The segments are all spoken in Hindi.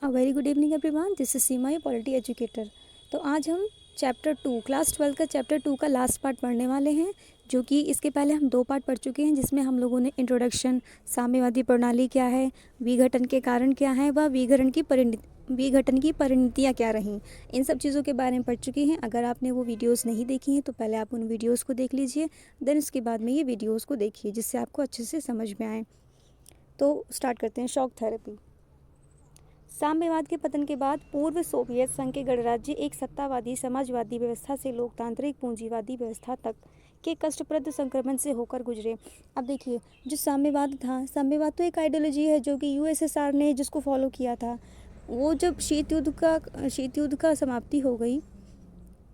Very good evening everyone, this is Seema, ये पॉलिटी एजुकेटर। तो आज हम चैप्टर 2 क्लास 12 का चैप्टर 2 का लास्ट पार्ट पढ़ने वाले हैं, जो कि इसके पहले हम 2 पार्ट पढ़ चुके हैं, जिसमें हम लोगों ने इंट्रोडक्शन, साम्यवादी प्रणाली क्या है, विघटन के कारण क्या है, व विघटन की परिणतियाँ क्या रहीं, इन सब चीज़ों के बारे में पढ़ चुके हैं। अगर आपने वो वीडियोस नहीं देखी हैं तो पहले आप उन वीडियोस को देख लीजिए, देन उसके बाद में ये वीडियोस को देखिए, जिससे आपको अच्छे से समझ में आए। तो स्टार्ट करते हैं। Shock therapy. साम्यवाद के पतन के बाद पूर्व सोवियत संघ के गणराज्य एक सत्तावादी समाजवादी व्यवस्था से लोकतांत्रिक पूंजीवादी व्यवस्था तक के कष्टप्रद संक्रमण से होकर गुजरे। अब देखिए, जो साम्यवाद था, साम्यवाद तो एक आइडियोलॉजी है जो कि यूएसएसआर ने जिसको फॉलो किया था। वो जब शीत युद्ध का समाप्ति हो गई,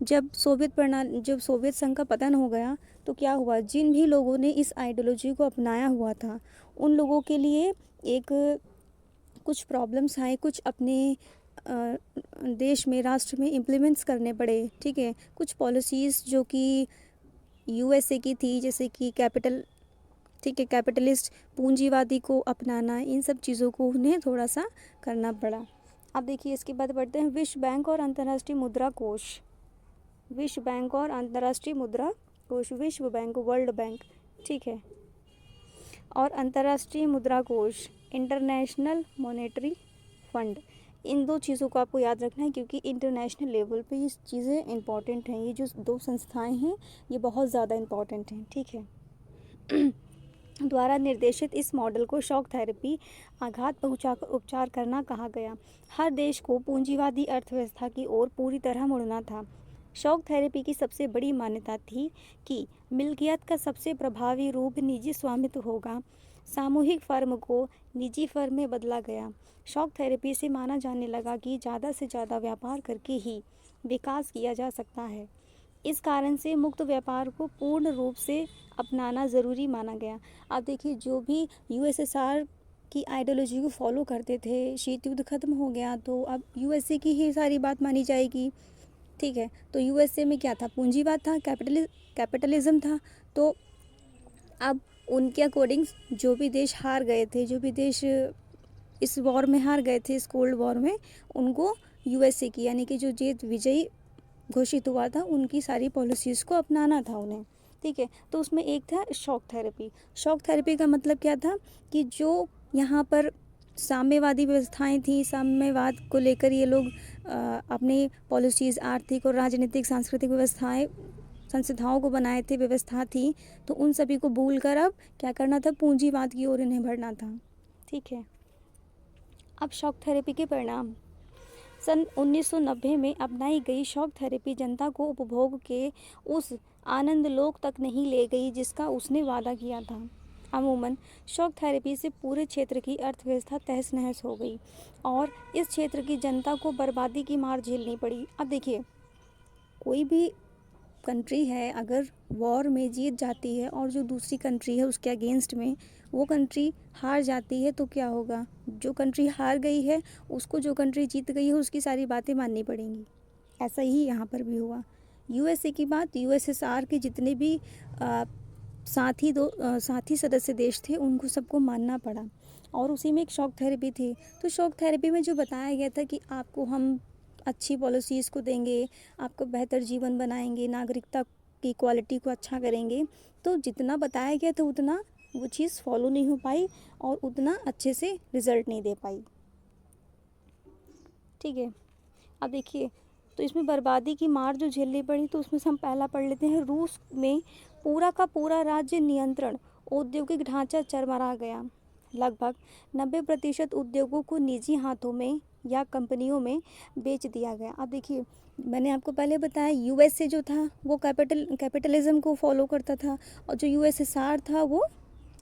जब सोवियत संघ का पतन हो गया, तो क्या हुआ, जिन भी लोगों ने इस आइडियोलॉजी को अपनाया हुआ था उन लोगों के लिए एक कुछ प्रॉब्लम्स आए, कुछ अपने देश में, राष्ट्र में इम्प्लीमेंट्स करने पड़े। ठीक है, कुछ पॉलिसीज़ जो कि यूएसए की थी, जैसे कि कैपिटलिस्ट पूंजीवादी को अपनाना, इन सब चीज़ों को उन्हें थोड़ा सा करना पड़ा। अब देखिए, इसके बाद बढ़ते हैं विश्व बैंक और अंतर्राष्ट्रीय मुद्रा कोष। विश्व बैंक और अंतर्राष्ट्रीय मुद्रा कोष, विश्व बैंक वर्ल्ड बैंक, ठीक है, और अंतर्राष्ट्रीय मुद्रा कोष इंटरनेशनल मॉनेटरी फंड। इन 2 चीज़ों को आपको याद रखना है, क्योंकि इंटरनेशनल लेवल पे ये चीज़ें इंपॉर्टेंट हैं। ये जो 2 संस्थाएं हैं ये बहुत ज़्यादा इंपॉर्टेंट हैं। ठीक है द्वारा निर्देशित इस मॉडल को शॉक थेरेपी, आघात पहुंचाकर उपचार करना कहा गया। हर देश को पूंजीवादी अर्थव्यवस्था की ओर पूरी तरह मुड़ना था। शॉक थेरेपी की सबसे बड़ी मान्यता थी कि मिल्कियत का सबसे प्रभावी रूप निजी स्वामित्व होगा। सामूहिक फर्म को निजी फर्म में बदला गया। शॉक थेरेपी से माना जाने लगा कि ज़्यादा से ज़्यादा व्यापार करके ही विकास किया जा सकता है। इस कारण से मुक्त व्यापार को पूर्ण रूप से अपनाना ज़रूरी माना गया। अब देखिए, जो भी यूएसएसआर की आइडियोलॉजी को फॉलो करते थे, शीत युद्ध खत्म हो गया तो अब यूएसए की ही सारी बात मानी जाएगी। ठीक है, तो यूएसए में क्या था, पूंजीवाद था, कैपिटलिज्म था। तो अब उनके अकॉर्डिंग जो भी देश हार गए थे, जो भी देश इस वॉर में हार गए थे, इस कोल्ड वॉर में, उनको यूएसए की, यानी कि जो जीत विजयी घोषित हुआ था, उनकी सारी पॉलिसीज़ को अपनाना था उन्हें। ठीक है, तो उसमें एक था शॉक थेरेपी। शॉक थेरेपी का मतलब क्या था कि जो यहाँ पर साम्यवादी व्यवस्थाएं थी, साम्यवाद को लेकर ये लोग अपनी पॉलिसीज़, आर्थिक और राजनीतिक सांस्कृतिक संस्थाओं को बनाए थे, व्यवस्था थी, तो उन सभी को भूल कर अब क्या करना था, पूंजीवाद की ओर इन्हें बढ़ना था। ठीक है, अब शॉक थेरेपी के परिणाम। सन 1990 में अपनाई गई शॉक थेरेपी जनता को उपभोग के उस आनंद लोक तक नहीं ले गई जिसका उसने वादा किया था। अमूमन शॉक थेरेपी से पूरे क्षेत्र की अर्थव्यवस्था तहस नहस हो गई और इस क्षेत्र की जनता को बर्बादी की मार झेलनी पड़ी। अब देखिए, कोई भी कंट्री है अगर वॉर में जीत जाती है और जो दूसरी कंट्री है उसके अगेंस्ट में वो कंट्री हार जाती है, तो क्या होगा, जो कंट्री हार गई है उसको जो कंट्री जीत गई है उसकी सारी बातें माननी पड़ेंगी। ऐसा ही यहाँ पर भी हुआ। यूएसए की बात, यूएसएसआर के जितने भी साथी सदस्य देश थे उनको सबको मानना पड़ा, और उसी में एक शॉक थेरेपी थी। तो शॉक थेरेपी में जो बताया गया था कि आपको हम अच्छी पॉलिसीज़ को देंगे, आपको बेहतर जीवन बनाएंगे, नागरिकता की क्वालिटी को अच्छा करेंगे, तो जितना बताया गया था उतना वो चीज़ फॉलो नहीं हो पाई और उतना अच्छे से रिज़ल्ट नहीं दे पाई। ठीक है, अब देखिए, तो इसमें बर्बादी की मार जो झेलनी पड़ी, तो उसमें से हम पहला पढ़ लेते हैं। रूस में पूरा का पूरा राज्य नियंत्रण औद्योगिक ढांचा चरमरा गया। लगभग 90% उद्योगों को निजी हाथों में या कंपनियों में बेच दिया गया। अब देखिए, मैंने आपको पहले बताया यूएसए जो था वो कैपिटलिज्म को फॉलो करता था, और जो यूएसएसआर था वो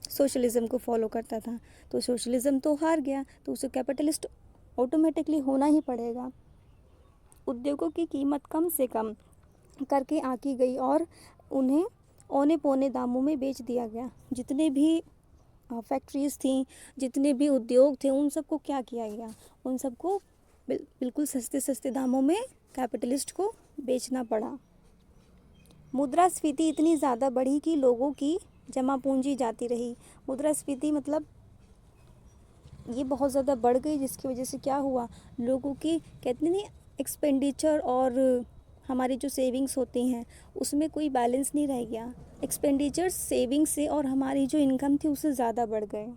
सोशलिज्म को फॉलो करता था। तो सोशलिज्म तो हार गया, तो उसे कैपिटलिस्ट ऑटोमेटिकली होना ही पड़ेगा। उद्योगों की कीमत कम से कम करके आंकी गई और उन्हें औने पौने दामों में बेच दिया गया। जितने भी फैक्ट्रीज़ थी, जितने भी उद्योग थे, उन सबको क्या किया गया, उन सबको बिल्कुल सस्ते सस्ते दामों में कैपिटलिस्ट को बेचना पड़ा। मुद्रास्फीति इतनी ज़्यादा बढ़ी कि लोगों की जमा पूंजी जाती रही। मुद्रास्फीति मतलब ये बहुत ज़्यादा बढ़ गई, जिसकी वजह से क्या हुआ, लोगों की कहते नहीं एक्सपेंडिचर और हमारी जो सेविंग्स होती हैं उसमें कोई बैलेंस नहीं रह गया। एक्सपेंडिचर सेविंग से और हमारी जो इनकम थी उससे ज़्यादा बढ़ गए।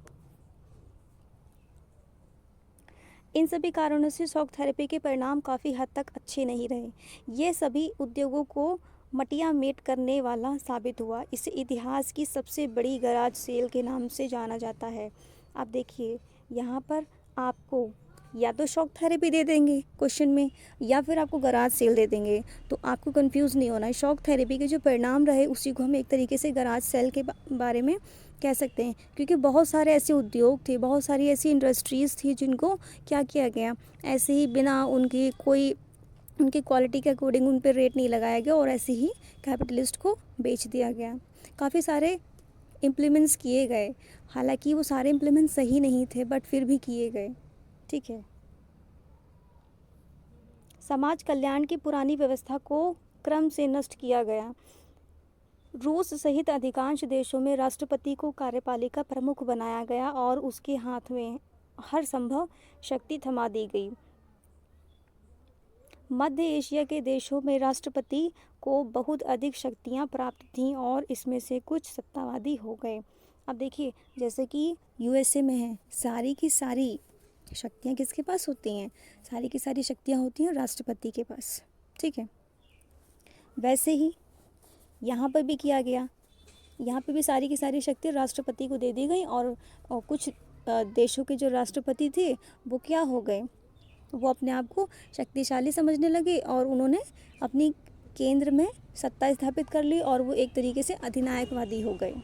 इन सभी कारणों से शॉक थेरेपी के परिणाम काफ़ी हद तक अच्छे नहीं रहे। ये सभी उद्योगों को मटिया मेट करने वाला साबित हुआ। इसे इतिहास की सबसे बड़ी गैराज सेल के नाम से जाना जाता है। आप देखिए यहाँ पर आपको या तो शॉक थेरेपी दे देंगे क्वेश्चन में, या फिर आपको गैराज सेल दे देंगे। तो आपको कंफ्यूज नहीं होना है। शॉक थेरेपी के जो परिणाम रहे उसी को हम एक तरीके से गैराज सेल के बारे में कह सकते हैं, क्योंकि बहुत सारे ऐसे उद्योग थे, बहुत सारी ऐसी इंडस्ट्रीज़ थी जिनको क्या किया गया, ऐसे ही बिना उनकी कोई उनकी क्वालिटी के अकॉर्डिंग उन पर रेट नहीं लगाया गया और ऐसे ही कैपिटलिस्ट को बेच दिया गया। काफ़ी सारे इम्प्लीमेंट्स किए गए, हालांकि वो सारे इम्प्लीमेंट सही नहीं थे बट फिर भी किए गए। ठीक है। समाज कल्याण की पुरानी व्यवस्था को क्रम से नष्ट किया गया। रूस सहित अधिकांश देशों में राष्ट्रपति को कार्यपालिका प्रमुख बनाया गया और उसके हाथ में हर संभव शक्ति थमा दी गई। मध्य एशिया के देशों में राष्ट्रपति को बहुत अधिक शक्तियां प्राप्त थीं और इसमें से कुछ सत्तावादी हो गए। अब देखिए जैसे कि यूएसए में है, सारी की सारी शक्तियां किसके पास होती हैं, सारी की सारी शक्तियां होती हैं राष्ट्रपति के पास। ठीक है। वैसे ही यहाँ पर भी किया गया, यहाँ पे भी सारी की सारी शक्ति राष्ट्रपति को दे दी गई और कुछ देशों के जो राष्ट्रपति थे वो क्या हो गए, वो अपने आप को शक्तिशाली समझने लगे और उन्होंने अपनी केंद्र में सत्ता स्थापित कर ली और वो एक तरीके से अधिनायकवादी हो गए।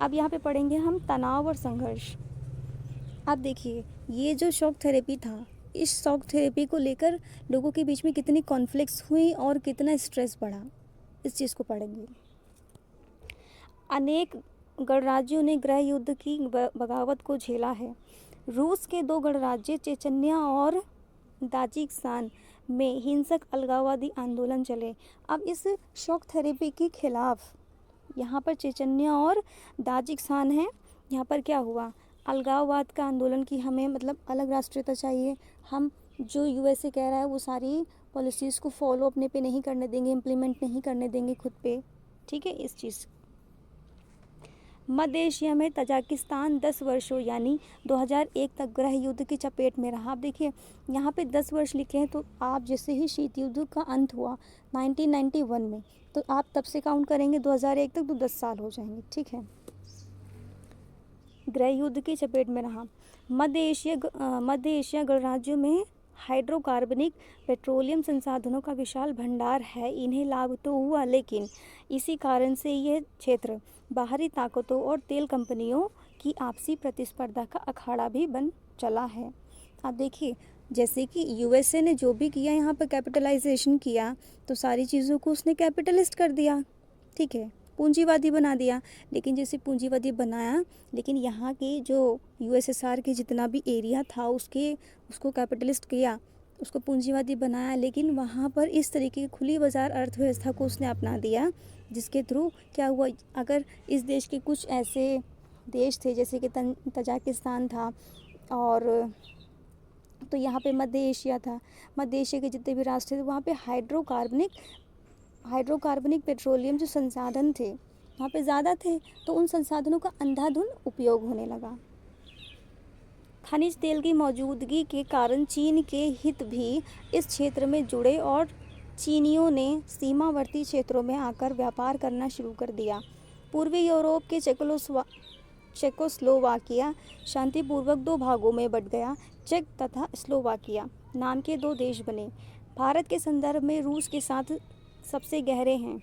अब यहाँ पे पढ़ेंगे हम तनाव और संघर्ष। अब देखिए ये जो शॉक थेरेपी था, इस शॉक थेरेपी को लेकर लोगों के बीच में कितनी कॉन्फ्लिक्ट्स हुई और कितना स्ट्रेस बढ़ा, इस चीज़ को पढ़ेंगे। अनेक गणराज्यों ने गृह युद्ध की बगावत को झेला है। रूस के दो गणराज्य चेचन्या और ताजिकिस्तान में हिंसक अलगाववादी आंदोलन चले। अब इस शॉक थेरेपी के खिलाफ यहाँ पर चेचन्या और ताजिकिस्तान है, यहाँ पर क्या हुआ, अलगाववाद का आंदोलन की हमें मतलब अलग राष्ट्रीयता चाहिए, हम जो यूएसए कह रहा है वो सारी पॉलिसीज़ को फॉलो अपने पे नहीं करने देंगे, इम्प्लीमेंट नहीं करने देंगे खुद पे। ठीक है। इस चीज़ मध्य एशिया में तजाकिस्तान 10 वर्षों यानी 2001 तक गृह युद्ध की चपेट में रहा। आप देखिए यहाँ पे 10 वर्ष लिखे हैं, तो आप जैसे ही शीत युद्ध का अंत हुआ 1991 में, तो आप तब से काउंट करेंगे 2001 तक, तो 10 साल हो जाएंगे। ठीक है। गृह युद्ध की चपेट में रहा। मध्य एशिया गणराज्यों में हाइड्रोकार्बनिक पेट्रोलियम संसाधनों का विशाल भंडार है। इन्हें लाभ तो हुआ, लेकिन इसी कारण से यह क्षेत्र बाहरी ताकतों और तेल कंपनियों की आपसी प्रतिस्पर्धा का अखाड़ा भी बन चला है। आप देखिए जैसे कि यूएसए ने जो भी किया, यहाँ पर कैपिटलाइजेशन किया, तो सारी चीज़ों को उसने कैपिटलिस्ट कर दिया। ठीक है, पूंजीवादी बना दिया। लेकिन जैसे पूंजीवादी बनाया, लेकिन यहाँ के जो यूएसएसआर के जितना भी एरिया था उसको कैपिटलिस्ट किया, उसको पूंजीवादी बनाया, लेकिन वहाँ पर इस तरीके की खुली बाजार अर्थव्यवस्था को उसने अपना दिया, जिसके थ्रू क्या हुआ, अगर इस देश के कुछ ऐसे देश थे जैसे कि तजाकिस्तान था, और तो यहाँ पे मध्य एशिया था, मध्य एशिया के जितने भी राष्ट्र थे वहाँ पे हाइड्रोकार्बनिक पेट्रोलियम जो संसाधन थे वहाँ पे ज़्यादा थे, तो उन संसाधनों का अंधाधुंध उपयोग होने लगा। खनिज तेल की मौजूदगी के कारण चीन के हित भी इस क्षेत्र में जुड़े और चीनियों ने सीमावर्ती क्षेत्रों में आकर व्यापार करना शुरू कर दिया। पूर्वी यूरोप के चेकोस्लोवाकिया शांतिपूर्वक दो भागों में बंट गया। चेक तथा स्लोवाकिया नाम के दो देश बने। भारत के संदर्भ में रूस के साथ सबसे गहरे हैं।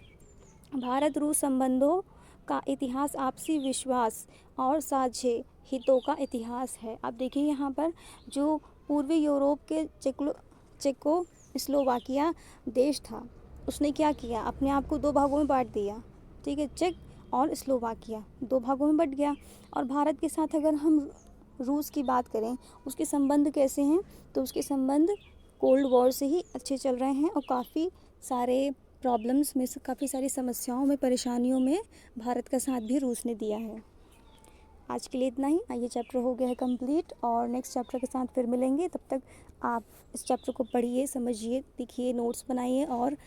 भारत रूस संबंधों का इतिहास आपसी विश्वास और साझे हितों का इतिहास है। आप देखिए यहाँ पर जो पूर्वी यूरोप के चेकोस्लोवाकिया देश था, उसने क्या किया, अपने आप को दो भागों में बांट दिया। ठीक है, चेक और स्लोवाकिया दो भागों में बंट गया। और भारत के साथ अगर हम रूस की बात करें, उसके संबंध कैसे हैं, तो उसके संबंध कोल्ड वॉर से ही अच्छे चल रहे हैं और काफ़ी सारे प्रॉब्लम्स में, काफ़ी सारी समस्याओं में, परेशानियों में भारत का साथ भी रूस ने दिया है। आज के लिए इतना ही। ये चैप्टर हो गया है कंप्लीट और नेक्स्ट चैप्टर के साथ फिर मिलेंगे। तब तक आप इस चैप्टर को पढ़िए, समझिए, लिखिए, नोट्स बनाइए और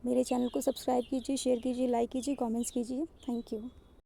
मेरे चैनल को सब्सक्राइब कीजिए, शेयर कीजिए, लाइक कीजिए, कमेंट्स कीजिए। Thank you.